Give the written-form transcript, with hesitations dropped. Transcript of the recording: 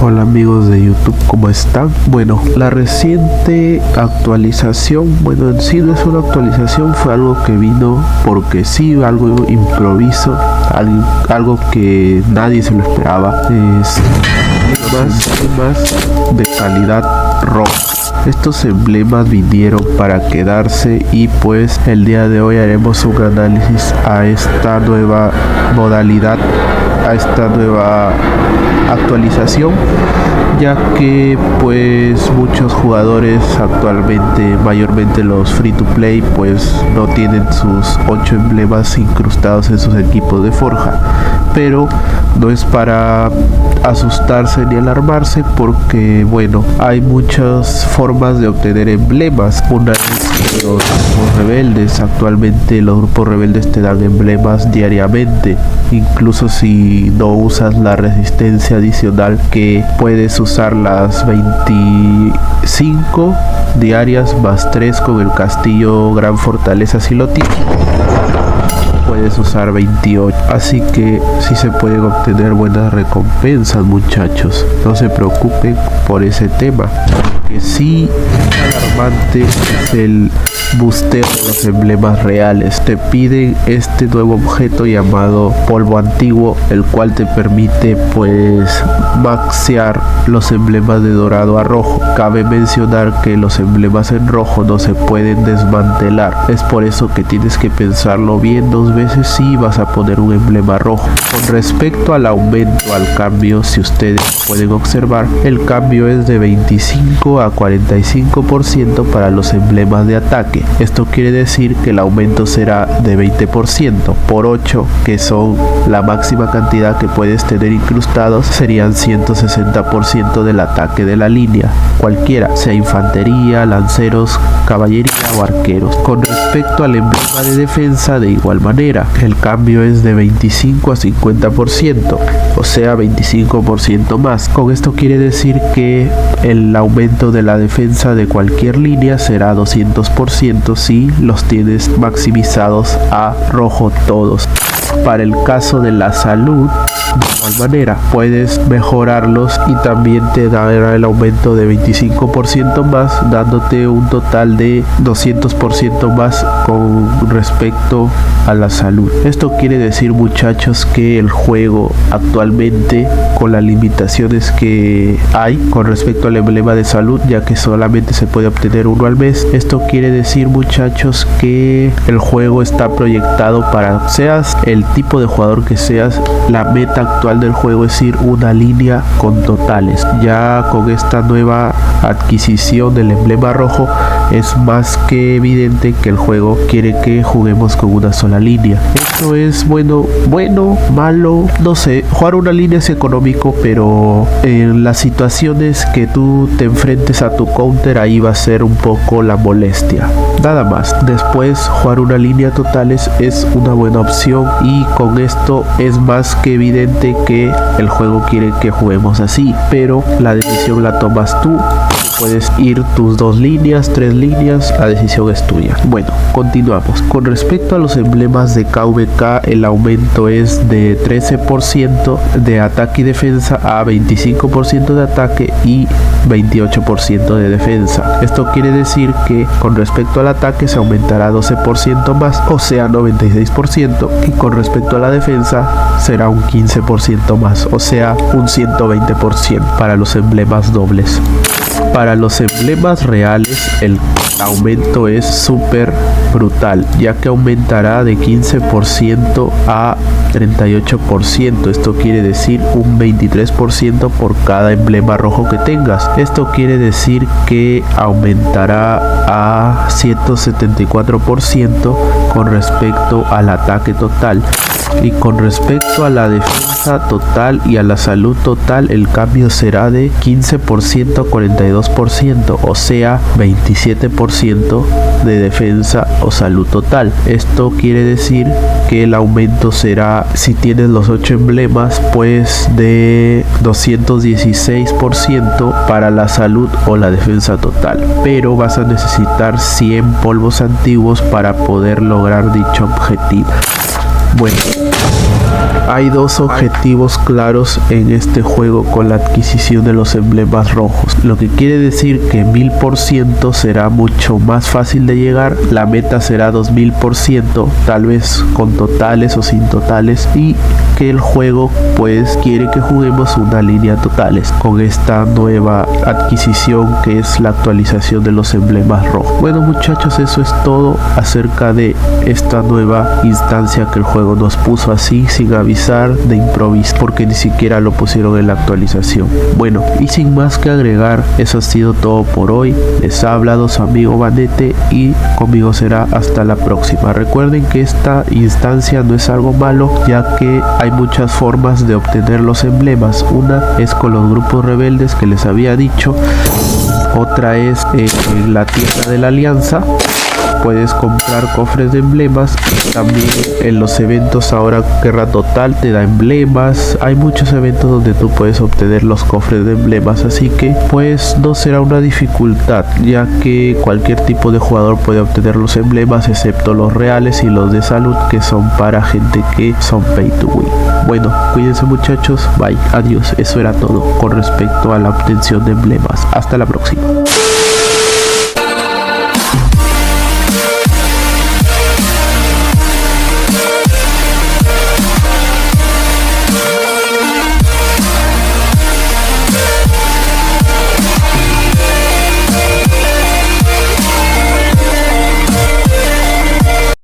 Hola amigos de YouTube, ¿cómo están? Bueno, la reciente actualización, bueno, en sí no es una actualización, fue algo que vino porque sí, algo improviso, algo que nadie se lo esperaba. Es más de calidad roja. Estos emblemas vinieron para quedarse y pues el día de hoy haremos un análisis a esta nueva modalidad, a esta nueva actualización, ya que pues muchos jugadores actualmente, mayormente los free to play, pues no tienen sus 8 emblemas incrustados en sus equipos de forja, pero no es para asustarse ni alarmarse, porque bueno, hay muchas formas de obtener emblemas. Una es los grupos rebeldes. Actualmente los grupos rebeldes te dan emblemas diariamente, incluso si no usas la resistencia adicional, que puedes usar las 25 diarias más 3 con el castillo Gran Fortaleza si lo tienes. Puedes usar 28, así que sí se pueden obtener buenas recompensas, muchachos, no se preocupen por ese tema. Que sí alarmante es el busteo de los emblemas reales. Te piden este nuevo objeto llamado polvo antiguo, el cual te permite pues maxear los emblemas de dorado a rojo. Cabe mencionar que los emblemas en rojo no se pueden desmantelar, es por eso que tienes que pensarlo bien 2 veces si vas a poner un emblema rojo. Con respecto al aumento, al cambio, si ustedes pueden observar, el cambio es de 25 a 45% para los emblemas de ataque. Esto quiere decir que el aumento será de 20% por 8, que son la máxima cantidad que puedes tener incrustados, serían 160% del ataque de la línea, cualquiera, sea infantería, lanceros, caballería o arqueros. Con respecto al emblema de defensa, de igual manera, el cambio es de 25 a 50%, o sea 25% más. Con esto quiere decir que el aumento de la defensa de cualquier línea será 200% si los tienes maximizados a rojo todos. Para el caso de la salud, de igual manera, puedes mejorarlos y también te dará el aumento de 25% más, dándote un total de 200% más con respecto a la salud. Esto quiere decir, muchachos, que el juego actualmente, con las limitaciones que hay con respecto al emblema de salud, ya que solamente se puede obtener uno al mes, esto quiere decir, muchachos, que el juego está proyectado para, seas el tipo de jugador que seas, la meta actual del juego es ir una línea con totales. Ya con esta nueva adquisición del emblema rojo es más que evidente que el juego quiere que juguemos con una sola línea. Esto es bueno, malo, no sé. Jugar una línea es económico, pero en las situaciones que tú te enfrentes a tu counter, ahí va a ser un poco la molestia, nada más. Después, jugar una línea totales es una buena opción, y con esto es más que evidente que el juego quiere que juguemos así, pero la decisión la tomas tú. Puedes ir tus 2 líneas, 3 líneas, la decisión es tuya. Bueno, continuamos. Con respecto a los emblemas de KVK, el aumento es de 13% de ataque y defensa a 25% de ataque y 28% de defensa. Esto quiere decir que con respecto al ataque se aumentará 12% más, o sea 96%, y con respecto a la defensa será un 15% más, o sea un 120% para los emblemas dobles. Para los emblemas reales, el aumento es súper brutal, ya que aumentará de 15% a 38%. Esto quiere decir un 23% por cada emblema rojo que tengas. Esto quiere decir que aumentará a 174% con respecto al ataque total. Y con respecto a la defensa total y a la salud total, el cambio será de 15% a 42%, o sea 27% de defensa o salud total. Esto quiere decir que el aumento será, si tienes los 8 emblemas, pues de 216% para la salud o la defensa total, pero vas a necesitar 100 polvos antiguos para poder lograr dicho objetivo. Bueno, Hay dos objetivos claros en este juego con la adquisición de los emblemas rojos, lo que quiere decir que 1000% será mucho más fácil de llegar, la meta será 2000%, tal vez con totales o sin totales, y que el juego pues quiere que juguemos una línea totales con esta nueva adquisición que es la actualización de los emblemas rojos. Bueno muchachos, eso es todo acerca de esta nueva instancia que el juego nos puso así sin avisar, de improviso, porque ni siquiera lo pusieron en la actualización. Bueno, y sin más que agregar, eso ha sido todo por hoy. Les ha hablado su amigo Vanete y conmigo será hasta la próxima. Recuerden que esta instancia no es algo malo, ya que hay muchas formas de obtener los emblemas. Una es con los grupos rebeldes que les había dicho, otra es en la tienda de la alianza. Puedes comprar cofres de emblemas. También en los eventos ahora Guerra Total te da emblemas. Hay muchos eventos donde tú puedes obtener los cofres de emblemas, así que pues no será una dificultad, ya que cualquier tipo de jugador puede obtener los emblemas excepto los reales y los de salud, que son para gente que son pay to win. Bueno, cuídense muchachos, bye, adiós. Eso era todo con respecto a la obtención de emblemas. Hasta la próxima.